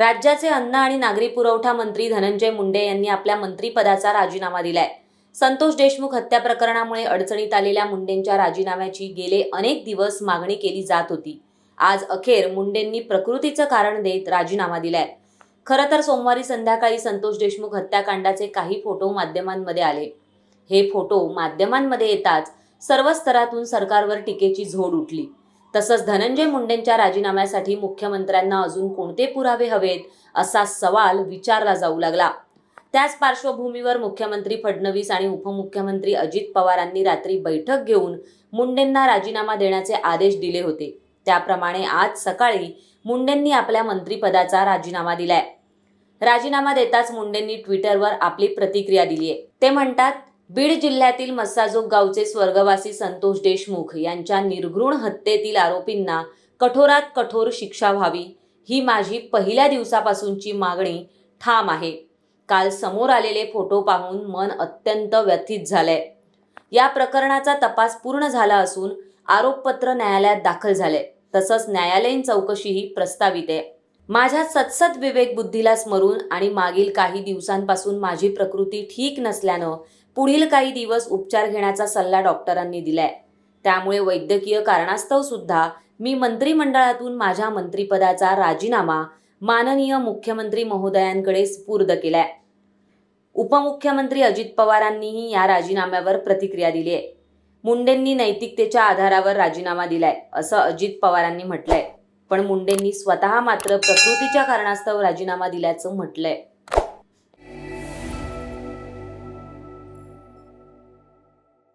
राज्याचे अन्न आणि नागरी पुरवठा मंत्री धनंजय मुंडे यांनी आपल्या मंत्रिपदाचा राजीनामा दिलाय। संतोष देशमुख हत्या प्रकरणामुळे अडचणीत आलेल्या मुंडेंच्या राजीनाम्याची गेले अनेक दिवस मागणी केली जात होती। आज अखेर मुंडेंनी प्रकृतीचं कारण देत राजीनामा दिलाय। खरं तर सोमवारी संध्याकाळी संतोष देशमुख हत्याकांडाचे काही फोटो माध्यमांमध्ये आले। हे फोटो माध्यमांमध्ये येताच सर्व स्तरातून सरकारवर टीकेची झोड उठली। तसंच धनंजय मुंडेंच्या राजीनाम्यासाठी मुख्यमंत्र्यांना अजून कोणते पुरावे हवेत असा सवाल विचारला जाऊ लागला। त्याच पार्श्वभूमीवर मुख्यमंत्री फडणवीस आणि उपमुख्यमंत्री अजित पवारांनी रात्री बैठक घेऊन मुंडेंना राजीनामा देण्याचे आदेश दिले होते। त्याप्रमाणे आज सकाळी मुंडेंनी आपल्या मंत्रिपदाचा राजीनामा दिलाय। राजीनामा देताच मुंडेंनी ट्विटरवर आपली प्रतिक्रिया दिली आहे। ते म्हणतात, बीड जिल्ह्यातील मस्साजोग गावचे स्वर्गवासी संतोष देशमुख यांच्या निर्घृण हत्येतील आरोपींना कठोरात कठोर शिक्षा व्हावी ही माझी पहिल्या दिवसापासूनची मागणी ठाम आहे। काल समोर आलेले फोटो पाहून मन अत्यंत व्यथित झालंय। या प्रकरणाचा तपास पूर्ण झाला असून आरोपपत्र न्यायालयात दाखल झाले। तसंच न्यायालयीन चौकशीही प्रस्तावित आहे। माझ्या सतसत विवेक बुद्धीला स्मरून आणि मागील काही दिवसांपासून माझी प्रकृती ठीक नसल्यानं पुढील काही दिवस उपचार घेण्याचा सल्ला डॉक्टरांनी दिलाय। त्यामुळे वैद्यकीय कारणास्तव सुद्धा मी मंत्रिमंडळातून माझ्या मंत्रिपदाचा राजीनामा माननीय मुख्यमंत्री महोदयांकडे सुपूर्द केलाय। उपमुख्यमंत्री अजित पवारांनीही या राजीनाम्यावर प्रतिक्रिया दिली आहे। मुंडेंनी नैतिकतेच्या आधारावर राजीनामा दिलाय असं अजित पवारांनी म्हटलंय, पण मुंडेंनी स्वतः मात्र प्रकृतीच्या कारणास्तव राजीनामा दिल्याचं म्हटलंय।